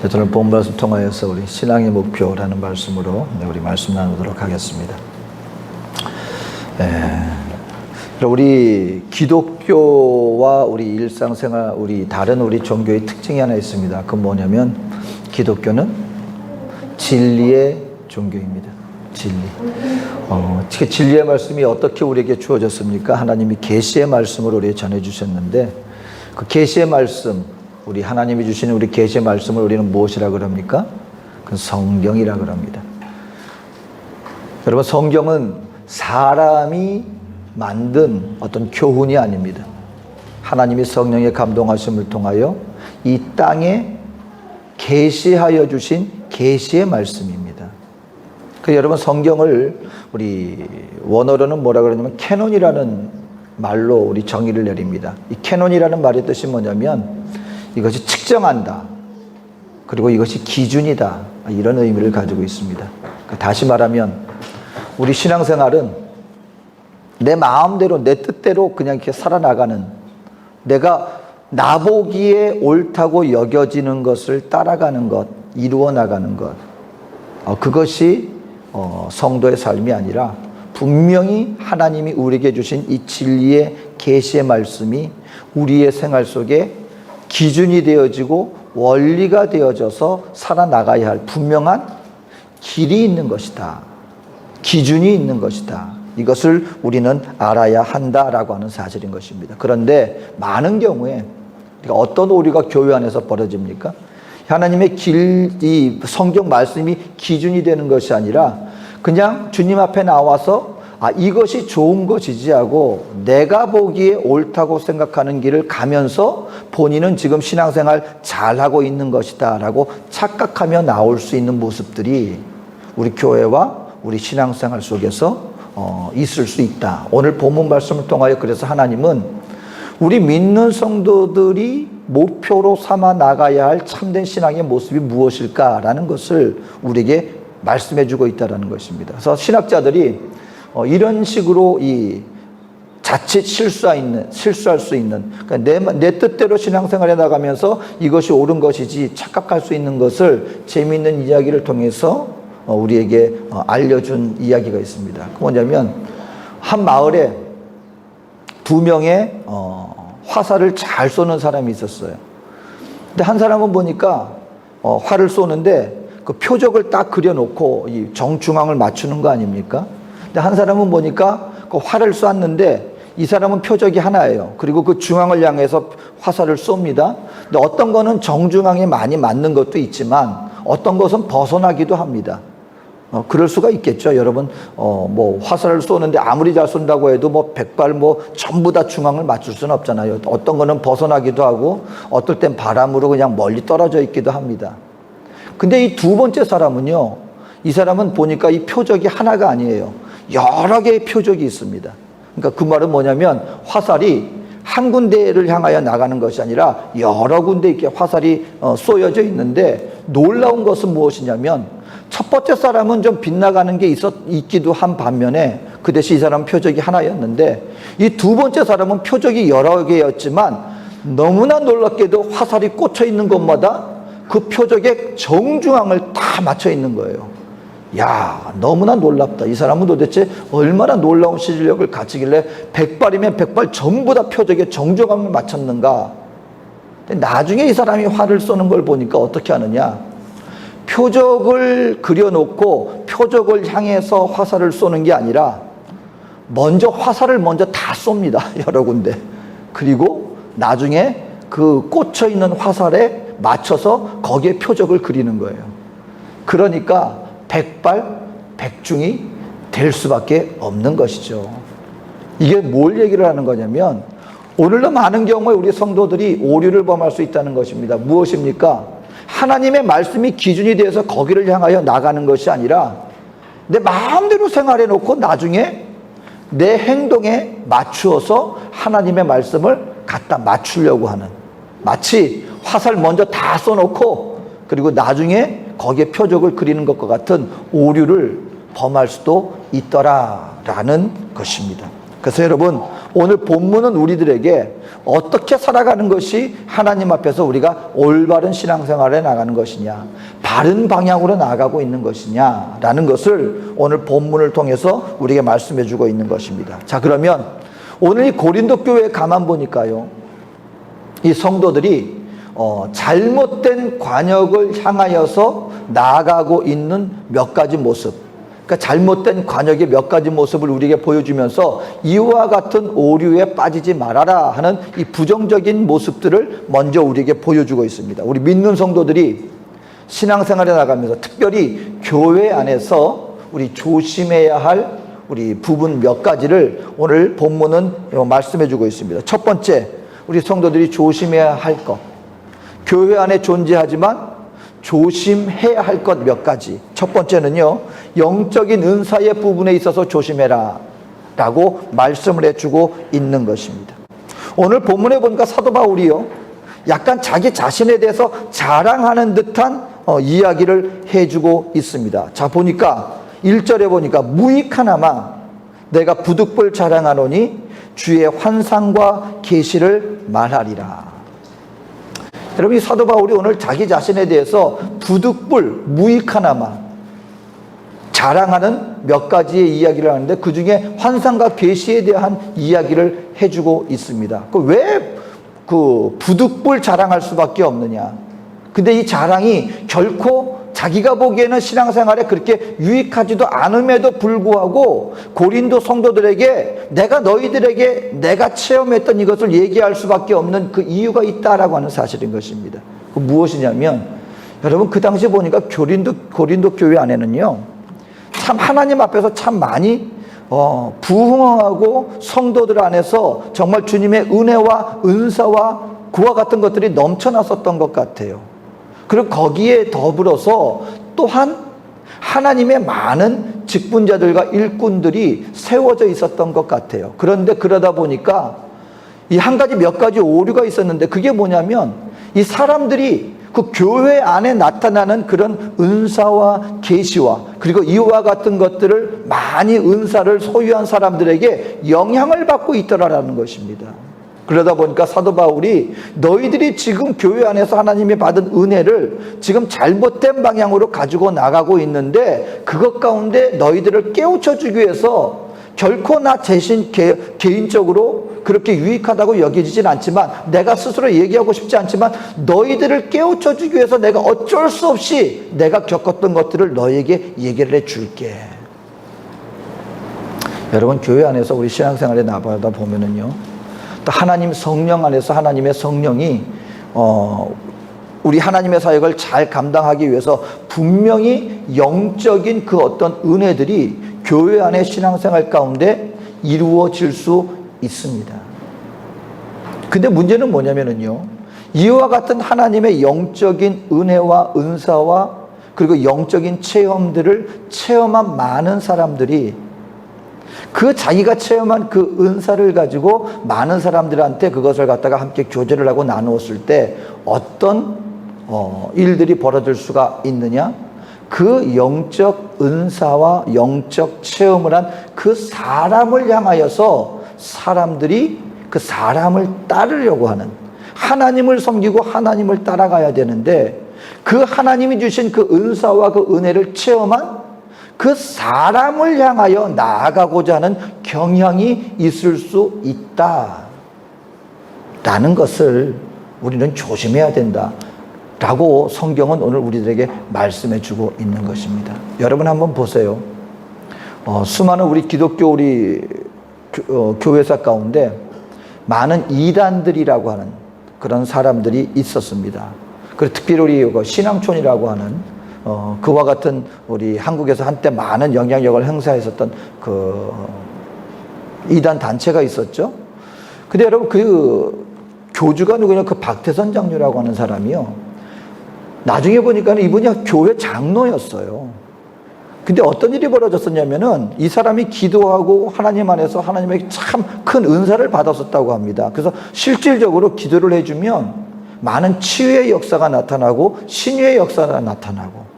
오늘 본 말씀 통하여서 우리 신앙의 목표라는 말씀으로 우리 말씀 나누도록 하겠습니다. 우리 기독교와 우리 일상생활, 우리 다른 우리 종교의 특징이 하나 있습니다. 그건 뭐냐면 기독교는 진리의 종교입니다. 진리. 진리의 말씀이 어떻게 우리에게 주어졌습니까? 하나님이 계시의 말씀을 우리에게 전해주셨는데 그 계시의 말씀, 우리 하나님이 주시는 우리 계시의 말씀을 우리는 무엇이라 그럽니까? 그건 성경이라 그럽니다. 여러분, 성경은 사람이 만든 어떤 교훈이 아닙니다. 하나님이 성령의 감동하심을 통하여 이 땅에 계시하여 주신 계시의 말씀입니다. 여러분, 성경을 우리 원어로는 뭐라 그러냐면 캐논이라는 말로 우리 정의를 내립니다. 이 캐논이라는 말의 뜻이 뭐냐면 이것이 측정한다, 그리고 이것이 기준이다, 이런 의미를 가지고 있습니다. 다시 말하면 우리 신앙생활은 내 마음대로 내 뜻대로 그냥 이렇게 살아나가는, 내가 나보기에 옳다고 여겨지는 것을 따라가는 것, 이루어 나가는 것, 그것이 성도의 삶이 아니라 분명히 하나님이 우리에게 주신 이 진리의 계시의 말씀이 우리의 생활 속에 기준이 되어지고 원리가 되어져서 살아나가야 할 분명한 길이 있는 것이다. 기준이 있는 것이다. 이것을 우리는 알아야 한다라고 하는 사실인 것입니다. 그런데 많은 경우에 어떤 오류가 교회 안에서 벌어집니까? 하나님의 이 성경 말씀이 기준이 되는 것이 아니라 그냥 주님 앞에 나와서 이것이 좋은 것이지 하고 내가 보기에 옳다고 생각하는 길을 가면서 본인은 지금 신앙생활 잘하고 있는 것이다 라고 착각하며 나올 수 있는 모습들이 우리 교회와 우리 신앙생활 속에서 있을 수 있다. 오늘 본문 말씀을 통하여 그래서 하나님은 우리 믿는 성도들이 목표로 삼아 나가야 할 참된 신앙의 모습이 무엇일까라는 것을 우리에게 말씀해 주고 있다는 것입니다. 그래서 신학자들이 이런 식으로 이 자칫 실수할 수 있는, 그러니까 내 뜻대로 신앙생활에 나가면서 이것이 옳은 것이지 착각할 수 있는 것을 재미있는 이야기를 통해서 우리에게 알려준 이야기가 있습니다. 그 뭐냐면 한 마을에 두 명의 화살을 잘 쏘는 사람이 있었어요. 근데 한 사람은 보니까 활을 쏘는데 그 표적을 딱 그려놓고 이 정중앙을 맞추는 거 아닙니까? 근데 한 사람은 보니까 그 활을 쐈는데 이 사람은 표적이 하나예요. 그리고 그 중앙을 향해서 화살을 쏩니다. 근데 어떤 거는 정중앙에 많이 맞는 것도 있지만 어떤 것은 벗어나기도 합니다. 그럴 수가 있겠죠. 여러분, 뭐 화살을 쏘는데 아무리 잘 쏜다고 해도 뭐 100발 전부 다 중앙을 맞출 수는 없잖아요. 어떤 거는 벗어나기도 하고 어떨 땐 바람으로 그냥 멀리 떨어져 있기도 합니다. 근데 이 두 번째 사람은요, 이 사람은 보니까 이 표적이 하나가 아니에요. 여러 개의 표적이 있습니다. 그러니까 그 말은 뭐냐면 화살이 한 군데를 향하여 나가는 것이 아니라 여러 군데 이렇게 화살이 쏘여져 있는데 놀라운 것은 무엇이냐면 첫 번째 사람은 좀 빗나가는 게 있기도 한 반면에 그 대신 이 사람은 표적이 하나였는데 이 두 번째 사람은 표적이 여러 개였지만 너무나 놀랍게도 화살이 꽂혀 있는 곳마다 그 표적의 정중앙을 다 맞춰 있는 거예요. 야, 너무나 놀랍다. 이 사람은 도대체 얼마나 놀라운 실력을 가지길래 100발이면 100발 전부 다 표적의 정중앙을 맞췄는가. 근데 나중에 이 사람이 활을 쏘는 걸 보니까 어떻게 하느냐, 표적을 그려놓고 표적을 향해서 화살을 쏘는 게 아니라 화살을 먼저 다 쏩니다. 여러 군데. 그리고 나중에 그 꽂혀 있는 화살에 맞춰서 거기에 표적을 그리는 거예요. 그러니까 100발 100중이 될 수밖에 없는 것이죠. 이게 뭘 얘기를 하는 거냐면 오늘도 많은 경우에 우리 성도들이 오류를 범할 수 있다는 것입니다. 무엇입니까? 하나님의 말씀이 기준이 되어서 거기를 향하여 나가는 것이 아니라 내 마음대로 생활해 놓고 나중에 내 행동에 맞추어서 하나님의 말씀을 갖다 맞추려고 하는, 마치 화살 먼저 다 쏘놓고 그리고 나중에 거기에 표적을 그리는 것과 같은 오류를 범할 수도 있더라라는 것입니다. 그래서 여러분, 오늘 본문은 우리들에게 어떻게 살아가는 것이 하나님 앞에서 우리가 올바른 신앙생활에 나가는 것이냐, 바른 방향으로 나아가고 있는 것이냐라는 것을 오늘 본문을 통해서 우리에게 말씀해 주고 있는 것입니다. 자, 그러면 오늘 이 고린도 교회에 가만 보니까요, 이 성도들이 잘못된 관역을 향하여서 나아가고 있는 몇 가지 모습, 그러니까 잘못된 관역의 몇 가지 모습을 우리에게 보여주면서 이와 같은 오류에 빠지지 말아라 하는 이 부정적인 모습들을 먼저 우리에게 보여주고 있습니다. 우리 믿는 성도들이 신앙생활에 나가면서 특별히 교회 안에서 우리 조심해야 할 우리 부분 몇 가지를 오늘 본문은 말씀해 주고 있습니다. 첫 번째, 우리 성도들이 조심해야 할 것, 교회 안에 존재하지만 조심해야 할 것 몇 가지. 첫 번째는요, 영적인 은사의 부분에 있어서 조심해라 라고 말씀을 해주고 있는 것입니다. 오늘 본문에 보니까 사도 바울이요, 약간 자기 자신에 대해서 자랑하는 듯한 이야기를 해주고 있습니다. 자, 보니까 1절에 보니까 무익하나마 내가 부득불 자랑하노니 주의 환상과 계시를 말하리라. 여러분, 이 사도 바울이 오늘 자기 자신에 대해서 부득불, 무익하나마 자랑하는 몇 가지의 이야기를 하는데 그 중에 환상과 계시에 대한 이야기를 해주고 있습니다. 왜 부득불 자랑할 수밖에 없느냐? 근데 이 자랑이 결코 자기가 보기에는 신앙생활에 그렇게 유익하지도 않음에도 불구하고 고린도 성도들에게 내가 너희들에게 내가 체험했던 이것을 얘기할 수밖에 없는 그 이유가 있다라고 하는 사실인 것입니다. 그 무엇이냐면, 여러분, 그 당시 보니까 고린도 교회 안에는요, 참 하나님 앞에서 참 많이 부흥하고 성도들 안에서 정말 주님의 은혜와 은사와 그와 같은 것들이 넘쳐났었던 것 같아요. 그리고 거기에 더불어서 또한 하나님의 많은 직분자들과 일꾼들이 세워져 있었던 것 같아요. 그런데 그러다 보니까 이 한 가지 몇 가지 오류가 있었는데, 그게 뭐냐면 이 사람들이 그 교회 안에 나타나는 그런 은사와 계시와 그리고 이와 같은 것들을 많이 은사를 소유한 사람들에게 영향을 받고 있더라라는 것입니다. 그러다 보니까 사도 바울이 너희들이 지금 교회 안에서 하나님이 받은 은혜를 지금 잘못된 방향으로 가지고 나가고 있는데, 그것 가운데 너희들을 깨우쳐 주기 위해서 결코 나 개인적으로 그렇게 유익하다고 여겨지진 않지만, 내가 스스로 얘기하고 싶지 않지만 너희들을 깨우쳐 주기 위해서 내가 어쩔 수 없이 내가 겪었던 것들을 너에게 얘기를 해줄게. 여러분, 교회 안에서 우리 신앙생활에 나가다 보면은요, 또 하나님 성령 안에서 하나님의 성령이 우리 하나님의 사역을 잘 감당하기 위해서 분명히 영적인 그 어떤 은혜들이 교회 안의 신앙생활 가운데 이루어질 수 있습니다. 근데 문제는 뭐냐면은요, 이와 같은 하나님의 영적인 은혜와 은사와 그리고 영적인 체험들을 체험한 많은 사람들이 그 자기가 체험한 그 은사를 가지고 많은 사람들한테 그것을 갖다가 함께 교제를 하고 나누었을 때 어떤 일들이 벌어질 수가 있느냐? 그 영적 은사와 영적 체험을 한 그 사람을 향하여서 사람들이 그 사람을 따르려고 하는, 하나님을 섬기고 하나님을 따라가야 되는데 그 하나님이 주신 그 은사와 그 은혜를 체험한 그 사람을 향하여 나아가고자 하는 경향이 있을 수 있다라는 것을 우리는 조심해야 된다 라고 성경은 오늘 우리들에게 말씀해 주고 있는 것입니다. 여러분 한번 보세요. 수많은 우리 기독교 우리 교회사 가운데 많은 이단들이라고 하는 그런 사람들이 있었습니다. 그리고 특별히 우리 신앙촌이라고 하는 그와 같은 우리 한국에서 한때 많은 영향력을 행사했었던 그 이단 단체가 있었죠. 근데 여러분, 그 교주가 누구냐? 그 박태선 장로라고 하는 사람이요, 나중에 보니까 이분이 교회 장로였어요. 근데 어떤 일이 벌어졌었냐면은 이 사람이 기도하고 하나님 안에서 하나님에게 참 큰 은사를 받았었다고 합니다. 그래서 실질적으로 기도를 해주면 많은 치유의 역사가 나타나고 신유의 역사가 나타나고,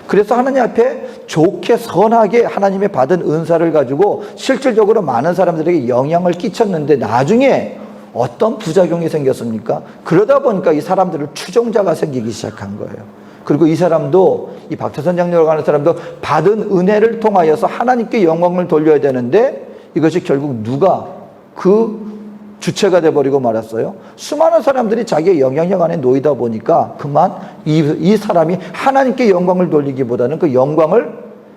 그래서 하나님 앞에 좋게 선하게 하나님의 받은 은사를 가지고 실질적으로 많은 사람들에게 영향을 끼쳤는데 나중에 어떤 부작용이 생겼습니까? 그러다 보니까 이 사람들을 추종자가 생기기 시작한 거예요. 그리고 이 사람도, 이 박태선 장로라고 하는 사람도 받은 은혜를 통하여서 하나님께 영광을 돌려야 되는데 이것이 결국 누가 그 주체가 돼버리고 말았어요. 수많은 사람들이 자기의 영향력 안에 놓이다 보니까 그만 이 사람이 하나님께 영광을 돌리기보다는 그 영광을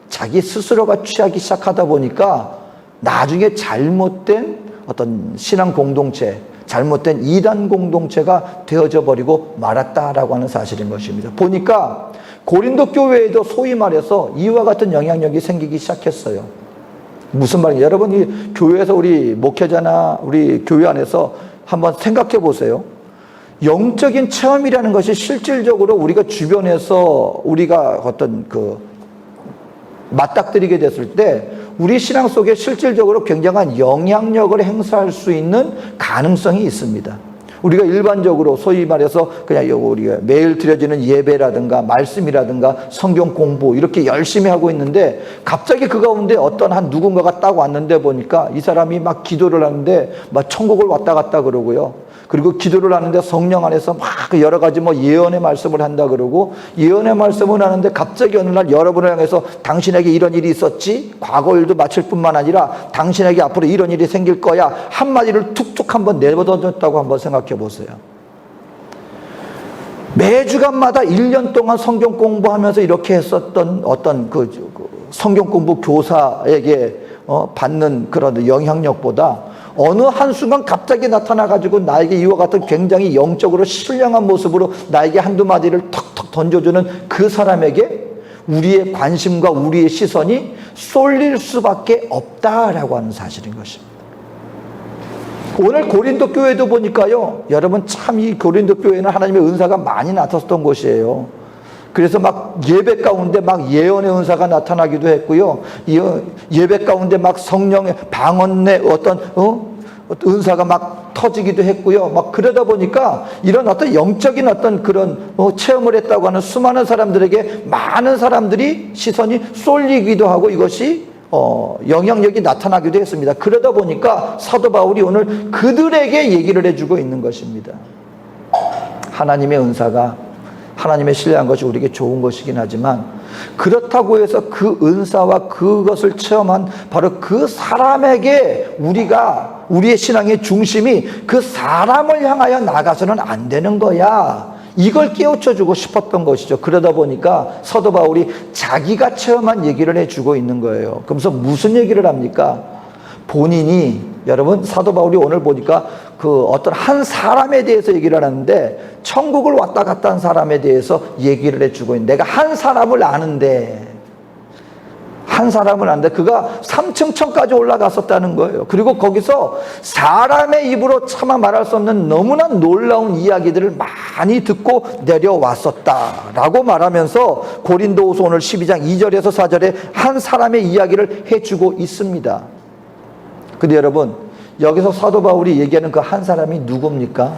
자기 스스로가 취하기 시작하다 보니까 나중에 잘못된 어떤 신앙 공동체, 잘못된 이단 공동체가 되어져 버리고 말았다라고 하는 사실인 것입니다. 보니까 고린도 교회에도 소위 말해서 이와 같은 영향력이 생기기 시작했어요. 무슨 말이에요? 여러분, 이 교회에서 우리 목회자나 우리 교회 안에서 한번 생각해 보세요. 영적인 체험이라는 것이 실질적으로 우리가 주변에서 우리가 어떤 맞닥뜨리게 됐을 때 우리 신앙 속에 실질적으로 굉장한 영향력을 행사할 수 있는 가능성이 있습니다. 우리가 일반적으로 소위 말해서 그냥 우리가 매일 드려지는 예배라든가 말씀이라든가 성경 공부 이렇게 열심히 하고 있는데 갑자기 그 가운데 어떤 한 누군가가 딱 왔는데 보니까 이 사람이 막 기도를 하는데 막 천국을 왔다 갔다 그러고요. 그리고 기도를 하는데 성령 안에서 막 여러 가지 예언의 말씀을 한다 그러고 예언의 말씀을 하는데 갑자기 어느 날 여러분을 향해서 당신에게 이런 일이 있었지? 과거 일도 마칠 뿐만 아니라 당신에게 앞으로 이런 일이 생길 거야. 한마디를 툭툭 한번 내버려뒀다고 한번 생각해 보세요. 매주간마다 1년 동안 성경 공부하면서 이렇게 했었던 어떤 성경 공부 교사에게 받는 그런 영향력보다 어느 한순간 갑자기 나타나가지고 나에게 이와 같은 굉장히 영적으로 신령한 모습으로 나에게 한두 마디를 턱턱 던져주는 그 사람에게 우리의 관심과 우리의 시선이 쏠릴 수밖에 없다라고 하는 사실인 것입니다. 오늘 고린도 교회도 보니까요, 여러분 참 이 고린도 교회는 하나님의 은사가 많이 나타났던 곳이에요. 그래서 막 예배 가운데 막 예언의 은사가 나타나기도 했고요. 예배 가운데 막 성령의 방언의 어떤 은사가 막 터지기도 했고요. 막 그러다 보니까 이런 어떤 영적인 어떤 그런 체험을 했다고 하는 수많은 사람들에게 많은 사람들이 시선이 쏠리기도 하고 이것이 영향력이 나타나기도 했습니다. 그러다 보니까 사도 바울이 오늘 그들에게 얘기를 해주고 있는 것입니다. 하나님의 은사가 하나님의 신뢰한 것이 우리에게 좋은 것이긴 하지만 그렇다고 해서 그 은사와 그것을 체험한 바로 그 사람에게 우리의 신앙의 중심이 그 사람을 향하여 나가서는 안 되는 거야. 이걸 깨우쳐주고 싶었던 것이죠. 그러다 보니까 사도 바울이 자기가 체험한 얘기를 해주고 있는 거예요. 그러면서 무슨 얘기를 합니까? 본인이, 여러분 사도 바울이 오늘 보니까 어떤 한 사람에 대해서 얘기를 하는데 천국을 왔다 갔다 한 사람에 대해서 얘기를 해주고 있는, 내가 한 사람을 아는데 그가 3층 천까지 올라갔었다는 거예요. 그리고 거기서 사람의 입으로 차마 말할 수 없는 너무나 놀라운 이야기들을 많이 듣고 내려왔었다라고 말하면서 고린도후서 오늘 12장 2절에서 4절에 한 사람의 이야기를 해주고 있습니다. 근데 여러분, 여기서 사도 바울이 얘기하는 그 한 사람이 누굽니까?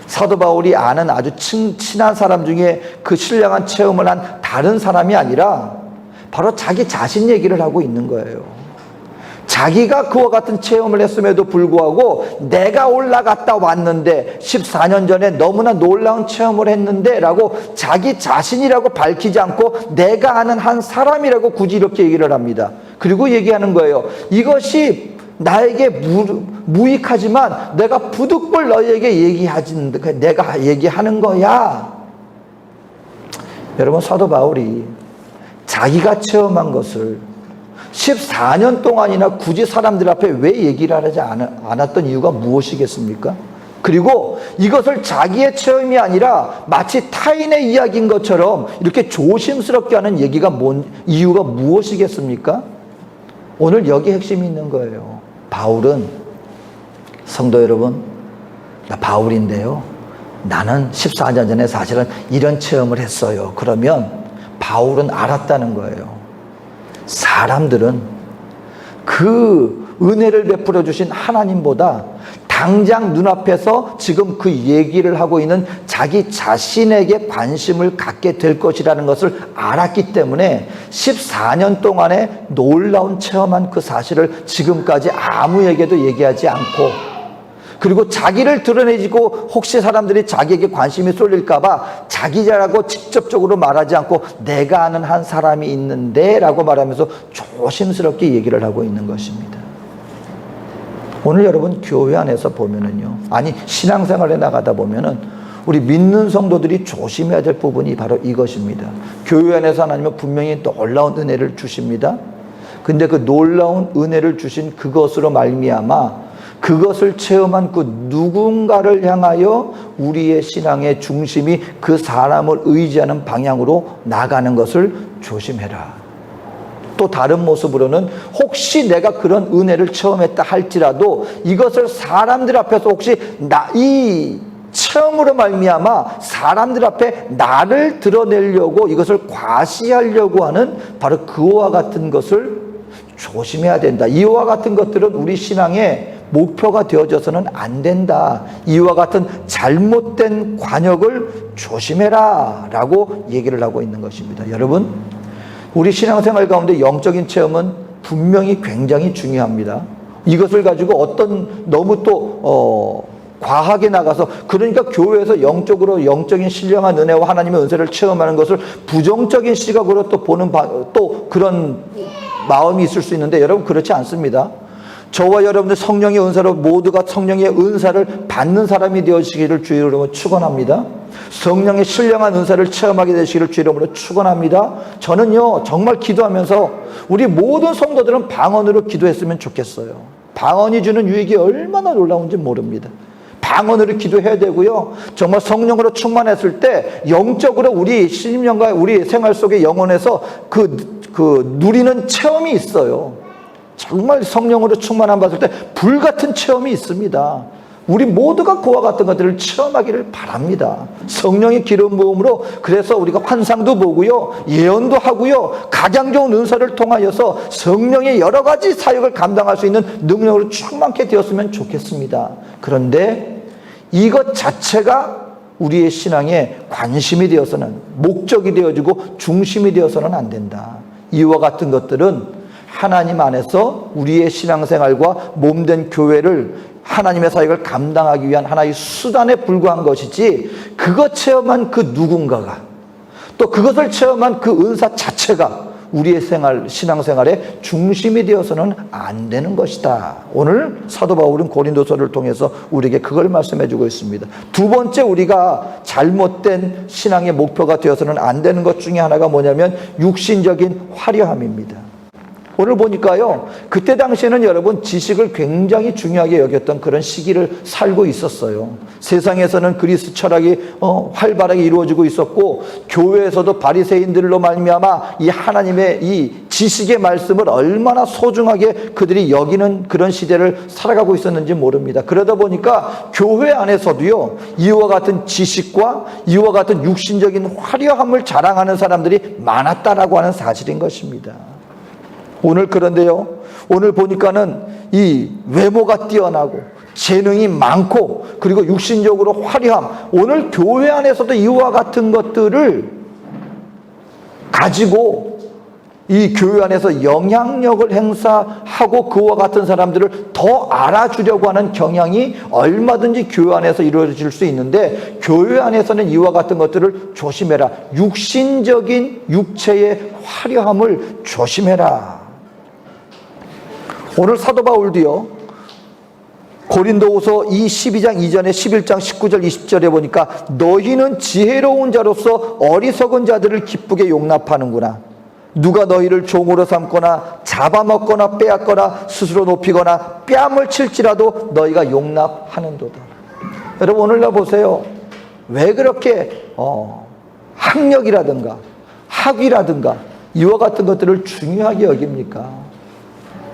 사도 바울이 아는 아주 친한 사람 중에 그 신령한 체험을 한 다른 사람이 아니라 바로 자기 자신 얘기를 하고 있는 거예요. 자기가 그와 같은 체험을 했음에도 불구하고 내가 올라갔다 왔는데 14년 전에 너무나 놀라운 체험을 했는데 라고 자기 자신이라고 밝히지 않고 내가 아는 한 사람이라고 굳이 이렇게 얘기를 합니다. 그리고 얘기하는 거예요. 이것이 나에게 무익하지만 내가 부득불 너희에게 내가 얘기하는 거야. 여러분, 사도 바울이 자기가 체험한 것을 14년 동안이나 굳이 사람들 앞에 왜 얘기를 하지 않았던 이유가 무엇이겠습니까? 그리고 이것을 자기의 체험이 아니라 마치 타인의 이야기인 것처럼 이렇게 조심스럽게 하는 이유가 무엇이겠습니까? 오늘 여기 핵심이 있는 거예요. 바울은, 성도 여러분, 나 바울인데요, 나는 14년 전에 사실은 이런 체험을 했어요. 그러면 바울은 알았다는 거예요. 사람들은 그 은혜를 베풀어 주신 하나님보다 당장 눈앞에서 지금 그 얘기를 하고 있는 자기 자신에게 관심을 갖게 될 것이라는 것을 알았기 때문에 14년 동안에 놀라운 체험한 그 사실을 지금까지 아무에게도 얘기하지 않고, 그리고 자기를 드러내지고 혹시 사람들이 자기에게 관심이 쏠릴까봐 자기라고 직접적으로 말하지 않고 내가 아는 한 사람이 있는데 라고 말하면서 조심스럽게 얘기를 하고 있는 것입니다. 오늘 여러분 교회 안에서 보면은요, 아니 신앙생활에 나가다 보면은 우리 믿는 성도들이 조심해야 될 부분이 바로 이것입니다. 교회 안에서 하나님은 분명히 놀라운 은혜를 주십니다. 근데 그 놀라운 은혜를 주신 그것으로 말미암아 그것을 체험한 그 누군가를 향하여 우리의 신앙의 중심이 그 사람을 의지하는 방향으로 나가는 것을 조심해라. 또 다른 모습으로는 혹시 내가 그런 은혜를 체험했다 할지라도 이것을 사람들 앞에서 혹시 이 체험으로 말미암아 사람들 앞에 나를 드러내려고 이것을 과시하려고 하는 바로 그와 같은 것을 조심해야 된다. 이와 같은 것들은 우리 신앙의 목표가 되어져서는 안 된다. 이와 같은 잘못된 관역을 조심해라 라고 얘기를 하고 있는 것입니다. 여러분, 우리 신앙생활 가운데 영적인 체험은 분명히 굉장히 중요합니다. 이것을 가지고 너무 또 과하게 나가서, 그러니까 교회에서 영적인 신령한 은혜와 하나님의 은혜를 체험하는 것을 부정적인 시각으로 또 보는 또 그런 마음이 있을 수 있는데, 여러분 그렇지 않습니다. 저와 여러분들 성령의 은사로 모두가 성령의 은사를 받는 사람이 되어지기를 주의 이름으로 축원합니다. 성령의 신령한 은사를 체험하게 되시기를 주의 이름으로 축원합니다. 저는요 정말 기도하면서 우리 모든 성도들은 방언으로 기도했으면 좋겠어요. 방언이 주는 유익이 얼마나 놀라운지 모릅니다. 방언으로 기도해야 되고요, 정말 성령으로 충만했을 때 영적으로 우리 신령과 우리 생활 속의 영혼에서 그 누리는 체험이 있어요. 정말 성령으로 충만함 받을 때 불같은 체험이 있습니다. 우리 모두가 그와 같은 것들을 체험하기를 바랍니다. 성령의 기름 부음으로, 그래서 우리가 환상도 보고요, 예언도 하고요, 가장 좋은 은사를 통하여서 성령의 여러 가지 사역을 감당할 수 있는 능력으로 충만케 되었으면 좋겠습니다. 그런데 이것 자체가 우리의 신앙의 관심이 되어서는, 목적이 되어지고 중심이 되어서는 안 된다. 이와 같은 것들은 하나님 안에서 우리의 신앙생활과 몸된 교회를, 하나님의 사역을 감당하기 위한 하나의 수단에 불과한 것이지, 그것 체험한 그 누군가가, 또 그것을 체험한 그 은사 자체가 우리의 신앙생활의 중심이 되어서는 안 되는 것이다. 오늘 사도 바울은 고린도서를 통해서 우리에게 그걸 말씀해 주고 있습니다. 두 번째, 우리가 잘못된 신앙의 목표가 되어서는 안 되는 것 중에 하나가 뭐냐면 육신적인 화려함입니다. 오늘 보니까요, 그때 당시에는 여러분 지식을 굉장히 중요하게 여겼던 그런 시기를 살고 있었어요. 세상에서는 그리스 철학이 활발하게 이루어지고 있었고, 교회에서도 바리새인들로 말미암아 이 하나님의 이 지식의 말씀을 얼마나 소중하게 그들이 여기는 그런 시대를 살아가고 있었는지 모릅니다. 그러다 보니까 교회 안에서도요, 이와 같은 지식과 이와 같은 육신적인 화려함을 자랑하는 사람들이 많았다라고 하는 사실인 것입니다. 오늘 그런데요, 오늘 보니까는 이 외모가 뛰어나고 재능이 많고 그리고 육신적으로 화려함, 오늘 교회 안에서도 이와 같은 것들을 가지고 이 교회 안에서 영향력을 행사하고 그와 같은 사람들을 더 알아주려고 하는 경향이 얼마든지 교회 안에서 이루어질 수 있는데, 교회 안에서는 이와 같은 것들을 조심해라. 육신적인 육체의 화려함을 조심해라. 오늘 사도 바울도요, 고린도후서 이 12장 이전에 11장 19절 20절에 보니까 너희는 지혜로운 자로서 어리석은 자들을 기쁘게 용납하는구나. 누가 너희를 종으로 삼거나 잡아먹거나 빼앗거나 스스로 높이거나 뺨을 칠지라도 너희가 용납하는도다. 여러분 오늘날 보세요. 왜 그렇게 학력이라든가 학위라든가 이와 같은 것들을 중요하게 여깁니까?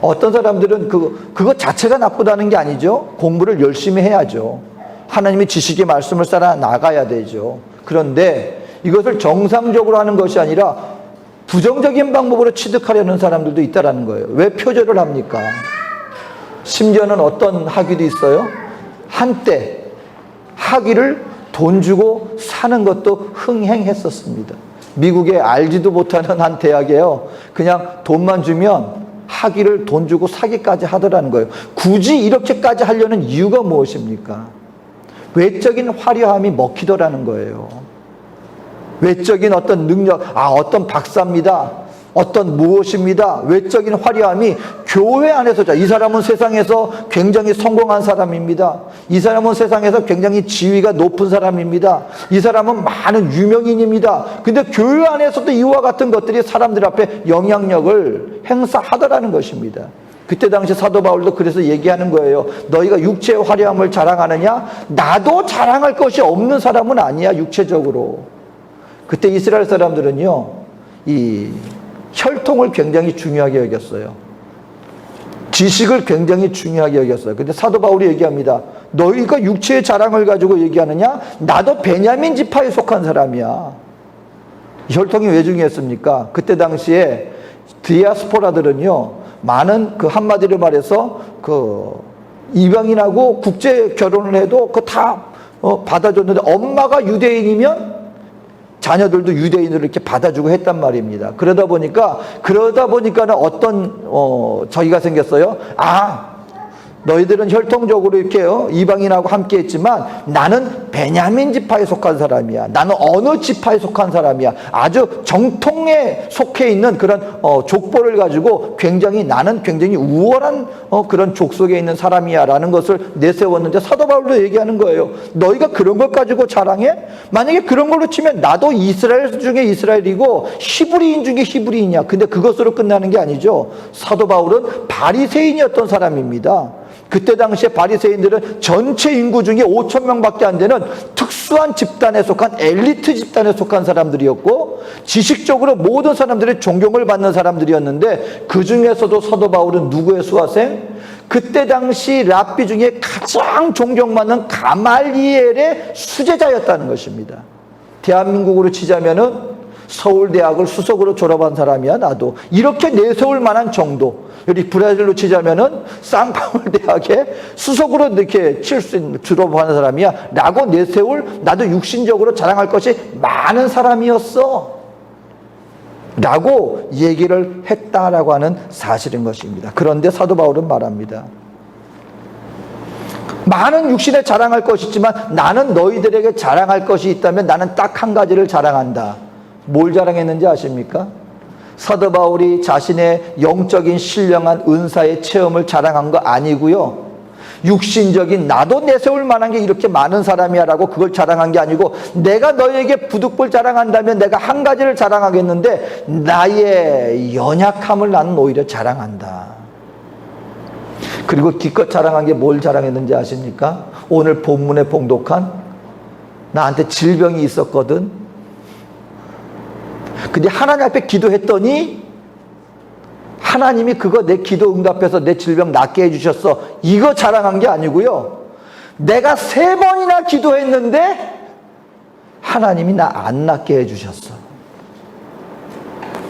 어떤 사람들은 그것 자체가 나쁘다는 게 아니죠. 공부를 열심히 해야죠. 하나님의 지식의 말씀을 따라 나가야 되죠. 그런데 이것을 정상적으로 하는 것이 아니라 부정적인 방법으로 취득하려는 사람들도 있다는 거예요. 왜 표절을 합니까? 심지어는 어떤 학위도 있어요. 한때 학위를 돈 주고 사는 것도 흥행했었습니다. 미국에 알지도 못하는 한 대학에요. 그냥 돈만 주면 학위를 돈 주고 사기까지 하더라는 거예요. 굳이 이렇게까지 하려는 이유가 무엇입니까? 외적인 화려함이 먹히더라는 거예요. 외적인 어떤 능력, 어떤 박사입니다. 어떤 무엇입니다. 외적인 화려함이 교회 안에서, 이 사람은 세상에서 굉장히 성공한 사람입니다. 이 사람은 세상에서 굉장히 지위가 높은 사람입니다. 이 사람은 많은 유명인입니다. 근데 교회 안에서도 이와 같은 것들이 사람들 앞에 영향력을 행사하더라는 것입니다. 그때 당시 사도 바울도 그래서 얘기하는 거예요. 너희가 육체의 화려함을 자랑하느냐? 나도 자랑할 것이 없는 사람은 아니야, 육체적으로. 그때 이스라엘 사람들은요, 이 혈통을 굉장히 중요하게 여겼어요. 지식을 굉장히 중요하게 여겼어요. 근데 사도 바울이 얘기합니다. 너희가 육체의 자랑을 가지고 얘기하느냐? 나도 베냐민 지파에 속한 사람이야. 혈통이 왜 중요했습니까? 그때 당시에 디아스포라들은요, 많은 한마디로 말해서 이방인하고 국제 결혼을 해도 다 받아줬는데, 엄마가 유대인이면 자녀들도 유대인으로 이렇게 받아주고 했단 말입니다. 그러다 보니까는 어떤 저기가 생겼어요. 너희들은 혈통적으로 이렇게 이방인하고 함께 했지만 나는 베냐민 지파에 속한 사람이야. 나는 어느 지파에 속한 사람이야. 아주 정통에 속해 있는 그런 족보를 가지고 나는 굉장히 우월한 그런 족속에 있는 사람이야 라는 것을 내세웠는데, 사도 바울도 얘기하는 거예요. 너희가 그런 것 가지고 자랑해? 만약에 그런 걸로 치면 나도 이스라엘 중에 이스라엘이고 히브리인 중에 히브리인이야. 근데 그것으로 끝나는 게 아니죠. 사도 바울은 바리새인이었던 사람입니다. 그때 당시에 바리새인들은 전체 인구 중에 5,000명밖에 안 되는 특수한 집단에 속한 엘리트 집단에 속한 사람들이었고, 지식적으로 모든 사람들이 존경을 받는 사람들이었는데, 그 중에서도 사도 바울은 누구의 수하생? 그때 당시 랍비 중에 가장 존경받는 가말리엘의 수제자였다는 것입니다. 대한민국으로 치자면은 서울대학을 수석으로 졸업한 사람이야, 나도. 이렇게 내세울 만한 정도. 여기 브라질로 치자면은 쌍파울 대학에 수석으로 이렇게 졸업하는 사람이야 라고 내세울, 나도 육신적으로 자랑할 것이 많은 사람이었어 라고 얘기를 했다라고 하는 사실인 것입니다. 그런데 사도 바울은 말합니다. 많은 육신에 자랑할 것이 있지만 나는 너희들에게 자랑할 것이 있다면 나는 딱 한 가지를 자랑한다. 뭘 자랑했는지 아십니까? 사도 바울이 자신의 영적인 신령한 은사의 체험을 자랑한 거 아니고요, 육신적인 나도 내세울 만한 게 이렇게 많은 사람이야 라고 그걸 자랑한 게 아니고, 내가 너에게 부득불 자랑한다면 내가 한 가지를 자랑하겠는데 나의 연약함을 나는 오히려 자랑한다. 그리고 기껏 자랑한 게 뭘 자랑했는지 아십니까? 오늘 본문에 봉독한, 나한테 질병이 있었거든. 근데 하나님 앞에 기도했더니 하나님이 그거 내 기도 응답해서 내 질병 낫게 해주셨어. 이거 자랑한 게 아니고요, 내가 3번이나 기도했는데 하나님이 나 안 낫게 해주셨어.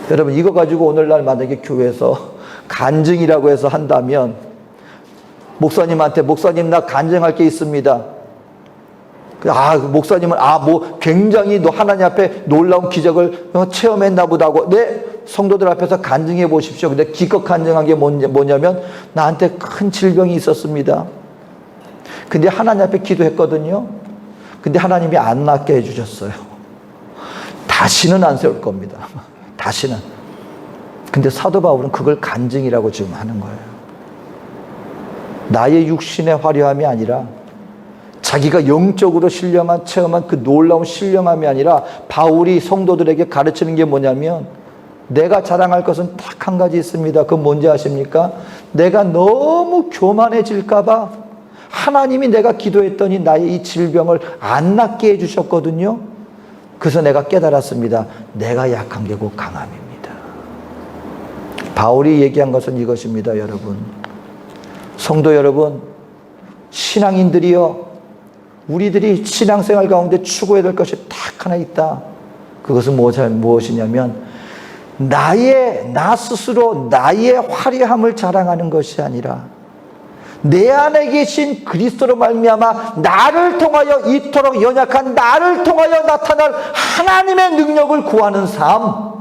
여러분, 이거 가지고 오늘날 만약에 교회에서 간증이라고 해서 한다면, 목사님한테 목사님 나 간증할 게 있습니다. 목사님은 굉장히 하나님 앞에 놀라운 기적을 체험했나 보다고, 네, 성도들 앞에서 간증해 보십시오. 근데 기껏 간증한 게 뭐냐면, 나한테 큰 질병이 있었습니다. 근데 하나님 앞에 기도했거든요. 근데 하나님이 안 낫게 해주셨어요. 다시는 안 세울 겁니다. 다시는. 근데 사도 바울은 그걸 간증이라고 지금 하는 거예요. 나의 육신의 화려함이 아니라 자기가 영적으로 신령한 체험한 그 놀라운 신령함이 아니라, 바울이 성도들에게 가르치는 게 뭐냐면, 내가 자랑할 것은 딱 한 가지 있습니다. 그건 뭔지 아십니까? 내가 너무 교만해질까 봐 하나님이 내가 기도했더니 나의 이 질병을 안 낫게 해주셨거든요. 그래서 내가 깨달았습니다. 내가 약한 게 곧 강함입니다. 바울이 얘기한 것은 이것입니다. 여러분, 성도 여러분, 신앙인들이요, 우리들이 신앙생활 가운데 추구해야 될 것이 딱 하나 있다. 그것은 무엇이냐면, 나 스스로 나의 화려함을 자랑하는 것이 아니라 내 안에 계신 그리스도로 말미암아 나를 통하여 이토록 연약한 나를 통하여 나타날 하나님의 능력을 구하는 삶,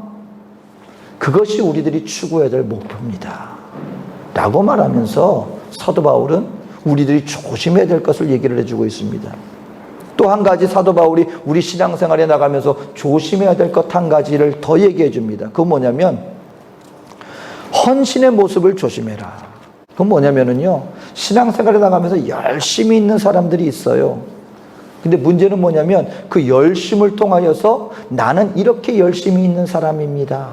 그것이 우리들이 추구해야 될 목표입니다 라고 말하면서 사도 바울은 우리들이 조심해야 될 것을 얘기를 해주고 있습니다. 또 한 가지 사도 바울이 우리 신앙생활에 나가면서 조심해야 될 것 한 가지를 더 얘기해 줍니다. 그건 뭐냐면 헌신의 모습을 조심해라. 그건 뭐냐면요, 신앙생활에 나가면서 열심히 있는 사람들이 있어요. 근데 문제는 뭐냐면 그 열심을 통하여서 나는 이렇게 열심히 있는 사람입니다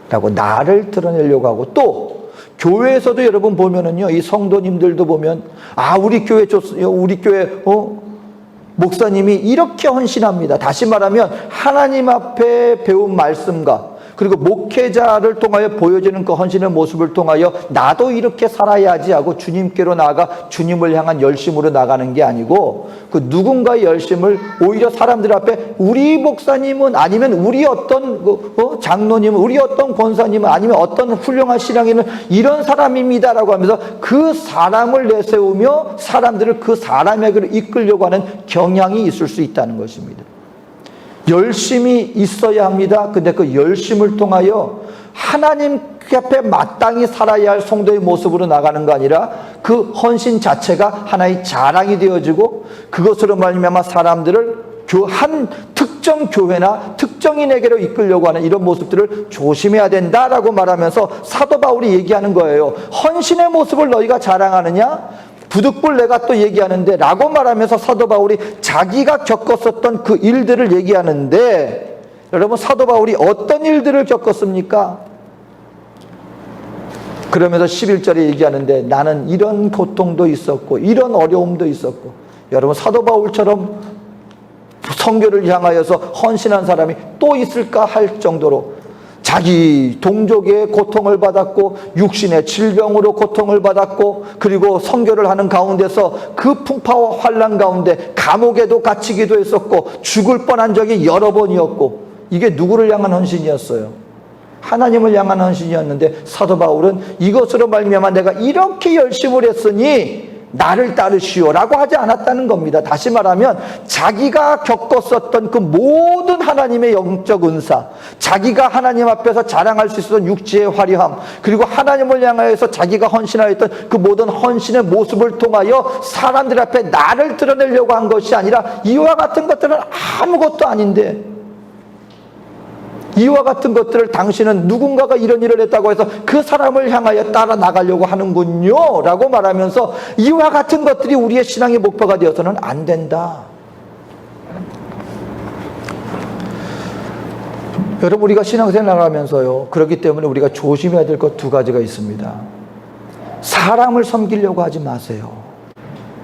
라고 나를 드러내려고 하고, 또 교회에서도 여러분 보면은요, 이 성도님들도 보면 우리 교회 목사님이 이렇게 헌신합니다. 다시 말하면 하나님 앞에 배운 말씀과 그리고 목회자를 통하여 보여지는 그 헌신의 모습을 통하여 나도 이렇게 살아야지 하고 주님께로 나아가 주님을 향한 열심으로 나가는 게 아니고, 그 누군가의 열심을 오히려 사람들 앞에 우리 목사님은, 아니면 우리 어떤 장로님은, 우리 어떤 권사님은, 아니면 어떤 훌륭한 신앙인은 이런 사람입니다라고 하면서 그 사람을 내세우며 사람들을 그 사람에게로 이끌려고 하는 경향이 있을 수 있다는 것입니다. 열심히 있어야 합니다. 근데 그 열심을 통하여 하나님 앞에 마땅히 살아야 할 성도의 모습으로 나가는 거 아니라 그 헌신 자체가 하나의 자랑이 되어지고 그것으로 말미암아 사람들을 한 특정 교회나 특정인에게로 이끌려고 하는 이런 모습들을 조심해야 된다라고 말하면서 사도 바울이 얘기하는 거예요. 헌신의 모습을 너희가 자랑하느냐? 부득불 내가 또 얘기하는데 라고 말하면서 사도 바울이 자기가 겪었었던 그 일들을 얘기하는데, 여러분 사도 바울이 어떤 일들을 겪었습니까? 그러면서 11절에 얘기하는데 나는 이런 고통도 있었고 이런 어려움도 있었고, 여러분 사도 바울처럼 선교를 향하여서 헌신한 사람이 또 있을까 할 정도로 자기 동족의 고통을 받았고 육신의 질병으로 고통을 받았고, 그리고 선교를 하는 가운데서 그 풍파와 환난 가운데 감옥에도 갇히기도 했었고 죽을 뻔한 적이 여러 번이었고, 이게 누구를 향한 헌신이었어요? 하나님을 향한 헌신이었는데 사도 바울은 이것으로 말미암아 내가 이렇게 열심을 했으니 나를 따르시오 라고 하지 않았다는 겁니다. 다시 말하면 자기가 겪었었던 그 모든 하나님의 영적 은사, 자기가 하나님 앞에서 자랑할 수 있었던 육지의 화려함, 그리고 하나님을 향하여서 자기가 헌신하였던 그 모든 헌신의 모습을 통하여 사람들 앞에 나를 드러내려고 한 것이 아니라 이와 같은 것들은 아무것도 아닌데, 이와 같은 것들을 당신은 누군가가 이런 일을 했다고 해서 그 사람을 향하여 따라 나가려고 하는군요 라고 말하면서 이와 같은 것들이 우리의 신앙의 목표가 되어서는 안 된다. 여러분, 우리가 신앙생활 하면서요, 그렇기 때문에 우리가 조심해야 될 것 두 가지가 있습니다. 사람을 섬기려고 하지 마세요.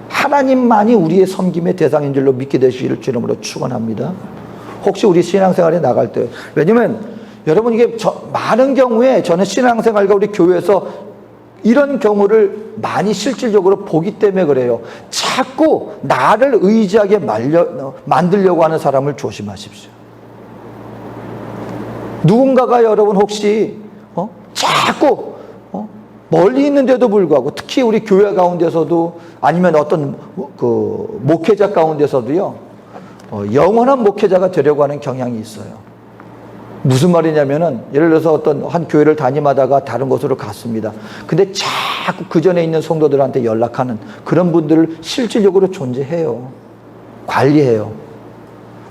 하나님만이 우리의 섬김의 대상인 줄로 믿게 되시기를 주님으로 축원합니다. 혹시 우리 신앙생활에 나갈 때, 왜냐면 여러분 이게 많은 경우에 저는 신앙생활과 우리 교회에서 이런 경우를 많이 실질적으로 보기 때문에 그래요. 자꾸 나를 의지하게 만들려고 하는 사람을 조심하십시오. 누군가가 여러분 혹시 자꾸 멀리 있는데도 불구하고, 특히 우리 교회 가운데서도 아니면 어떤 그 목회자 가운데서도요, 영원한 목회자가 되려고 하는 경향이 있어요. 무슨 말이냐면은, 예를 들어서 어떤 한 교회를 담임하다가 다른 곳으로 갔습니다. 근데 자꾸 그 전에 있는 성도들한테 연락하는 그런 분들을 실질적으로 존재해요. 관리해요.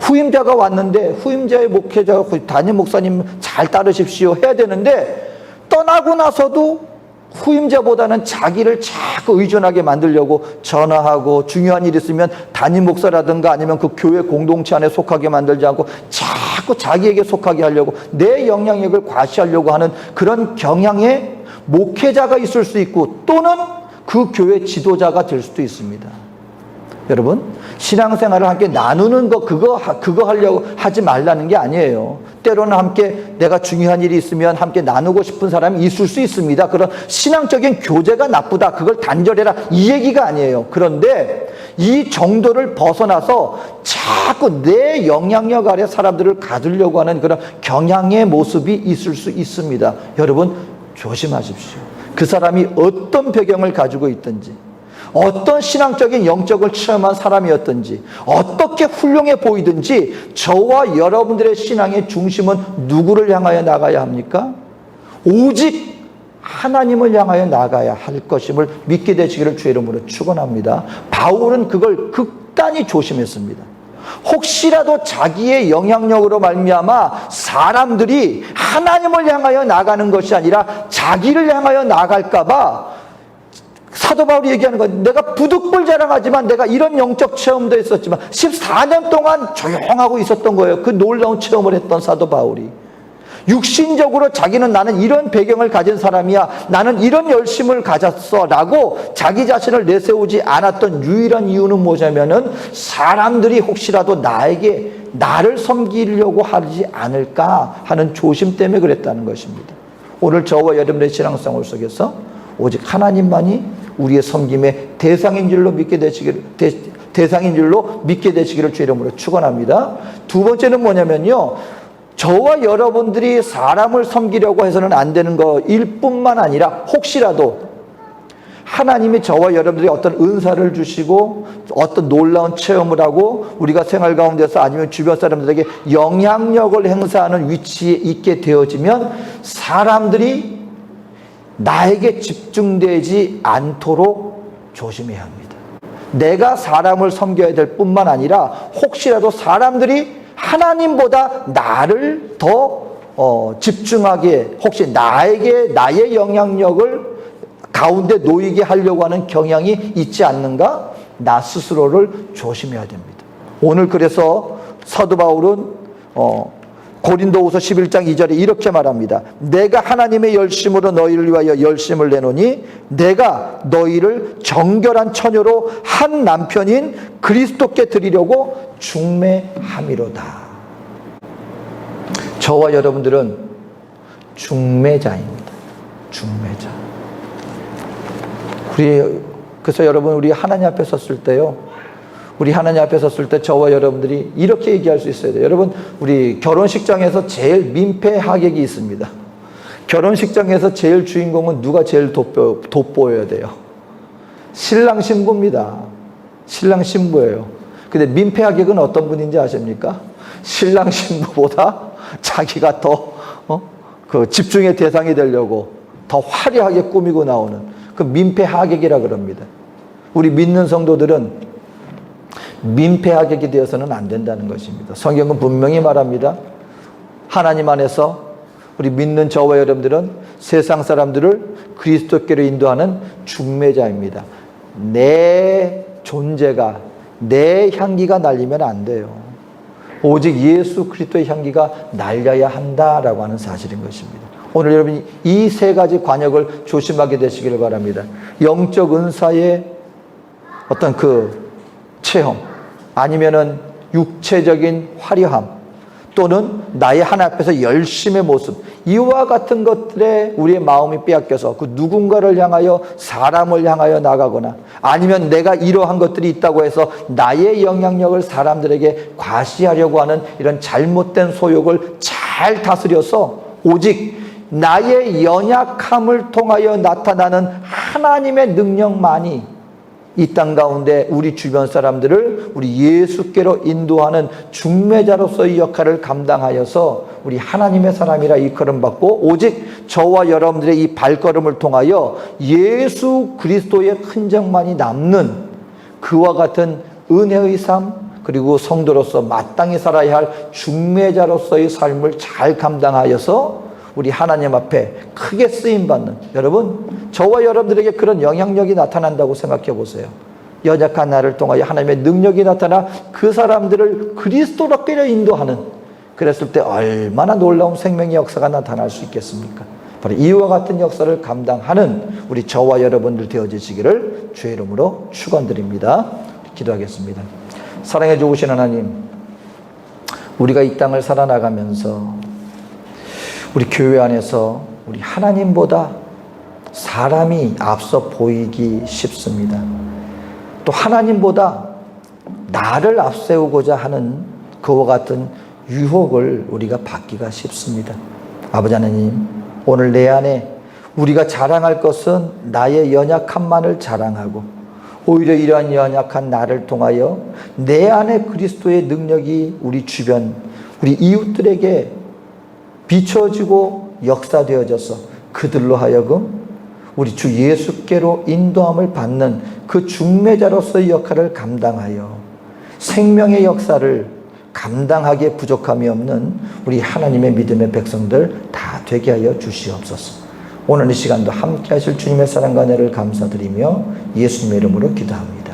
후임자가 왔는데 후임자의 목회자가 담임 목사님 잘 따르십시오 해야 되는데, 떠나고 나서도 후임자보다는 자기를 자꾸 의존하게 만들려고 전화하고, 중요한 일 있으면 담임 목사라든가 아니면 그 교회 공동체 안에 속하게 만들지 않고 자꾸 자기에게 속하게 하려고, 내 영향력을 과시하려고 하는 그런 경향의 목회자가 있을 수 있고, 또는 그 교회 지도자가 될 수도 있습니다. 여러분, 신앙생활을 함께 나누는 거, 그거 하려고 하지 말라는 게 아니에요. 때로는 함께 내가 중요한 일이 있으면 함께 나누고 싶은 사람이 있을 수 있습니다. 그런 신앙적인 교제가 나쁘다, 그걸 단절해라, 이 얘기가 아니에요. 그런데 이 정도를 벗어나서 자꾸 내 영향력 아래 사람들을 가두려고 하는 그런 경향의 모습이 있을 수 있습니다. 여러분, 조심하십시오. 그 사람이 어떤 배경을 가지고 있든지, 어떤 신앙적인 영적을 체험한 사람이었든지 어떻게 훌륭해 보이든지 저와 여러분들의 신앙의 중심은 누구를 향하여 나가야 합니까? 오직 하나님을 향하여 나가야 할 것임을 믿게 되시기를 주의 이름으로 축원합니다. 바울은 그걸 극단히 조심했습니다. 혹시라도 자기의 영향력으로 말미암아 사람들이 하나님을 향하여 나가는 것이 아니라 자기를 향하여 나갈까 봐 사도 바울이 얘기하는 건 내가 부득불 자랑하지만 내가 이런 영적 체험도 했었지만 14년 동안 조용하고 있었던 거예요. 그 놀라운 체험을 했던 사도 바울이. 육신적으로 자기는 나는 이런 배경을 가진 사람이야. 나는 이런 열심을 가졌어. 라고 자기 자신을 내세우지 않았던 유일한 이유는 뭐냐면은 사람들이 혹시라도 나를 섬기려고 하지 않을까 하는 조심 때문에 그랬다는 것입니다. 오늘 저와 여러분의 신앙생활 속에서 오직 하나님만이 우리의 섬김의 대상인 줄로 믿게 되시기를 주의 이름으로 축원합니다. 두 번째는 뭐냐면요. 저와 여러분들이 사람을 섬기려고 해서는 안 되는 것일 뿐만 아니라 혹시라도 하나님이 저와 여러분들이 어떤 은사를 주시고 어떤 놀라운 체험을 하고 우리가 생활 가운데서 아니면 주변 사람들에게 영향력을 행사하는 위치에 있게 되어지면 사람들이 나에게 집중되지 않도록 조심해야 합니다. 내가 사람을 섬겨야 될 뿐만 아니라 혹시라도 사람들이 하나님보다 나를 더 집중하게 혹시 나의 영향력을 가운데 놓이게 하려고 하는 경향이 있지 않는가? 나 스스로를 조심해야 됩니다. 오늘 그래서 사도 바울은 고린도후서 11장 2절에 이렇게 말합니다. 내가 하나님의 열심으로 너희를 위하여 열심을 내노니 내가 너희를 정결한 처녀로 한 남편인 그리스도께 드리려고 중매함이로다. 저와 여러분들은 중매자입니다. 중매자. 그래서 여러분 우리 하나님 앞에 섰을 때요. 우리 하나님 앞에 섰을 때 저와 여러분들이 이렇게 얘기할 수 있어야 돼요. 여러분 우리 결혼식장에서 제일 민폐 하객이 있습니다. 결혼식장에서 제일 주인공은 누가 제일 돋보여야 돼요? 신랑 신부입니다. 신랑 신부예요. 근데 민폐 하객은 어떤 분인지 아십니까? 신랑 신부보다 자기가 더 그 집중의 대상이 되려고 더 화려하게 꾸미고 나오는 그 민폐 하객이라 그럽니다. 우리 믿는 성도들은 민폐 하객이 되어서는 안 된다는 것입니다. 성경은 분명히 말합니다. 하나님 안에서 우리 믿는 저와 여러분들은 세상 사람들을 그리스도께로 인도하는 중매자입니다. 내 존재가 내 향기가 날리면 안 돼요. 오직 예수 그리스도의 향기가 날려야 한다라고 하는 사실인 것입니다. 오늘 여러분이 이 세 가지 관역을 조심하게 되시기를 바랍니다. 영적 은사의 어떤 그 체험, 아니면은 육체적인 화려함, 또는 나의 하나님 앞에서 열심의 모습, 이와 같은 것들에 우리의 마음이 빼앗겨서 그 누군가를 향하여 사람을 향하여 나가거나 아니면 내가 이러한 것들이 있다고 해서 나의 영향력을 사람들에게 과시하려고 하는 이런 잘못된 소욕을 잘 다스려서 오직 나의 연약함을 통하여 나타나는 하나님의 능력만이 이 땅 가운데 우리 주변 사람들을 우리 예수께로 인도하는 중매자로서의 역할을 감당하여서 우리 하나님의 사람이라 일컬음받고 오직 저와 여러분들의 이 발걸음을 통하여 예수 그리스도의 흔적만이 남는 그와 같은 은혜의 삶, 그리고 성도로서 마땅히 살아야 할 중매자로서의 삶을 잘 감당하여서 우리 하나님 앞에 크게 쓰임받는, 여러분 저와 여러분들에게 그런 영향력이 나타난다고 생각해 보세요. 연약한 나를 통하여 하나님의 능력이 나타나 그 사람들을 그리스도로께로 인도하는, 그랬을 때 얼마나 놀라운 생명의 역사가 나타날 수 있겠습니까? 바로 이와 같은 역사를 감당하는 우리 저와 여러분들 되어지시기를 주의 이름으로 축원드립니다. 기도하겠습니다. 사랑해 주신 하나님, 우리가 이 땅을 살아나가면서 우리 교회 안에서 우리 하나님보다 사람이 앞서 보이기 쉽습니다. 또 하나님보다 나를 앞세우고자 하는 그와 같은 유혹을 우리가 받기가 쉽습니다. 아버지 하나님, 오늘 내 안에 우리가 자랑할 것은 나의 연약함만을 자랑하고 오히려 이러한 연약한 나를 통하여 내 안에 그리스도의 능력이 우리 주변, 우리 이웃들에게 비춰지고 역사되어져서 그들로 하여금 우리 주 예수께로 인도함을 받는 그 중매자로서의 역할을 감당하여 생명의 역사를 감당하기에 부족함이 없는 우리 하나님의 믿음의 백성들 다 되게 하여 주시옵소서. 오늘 이 시간도 함께 하실 주님의 사랑과 은혜를 감사드리며 예수님의 이름으로 기도합니다.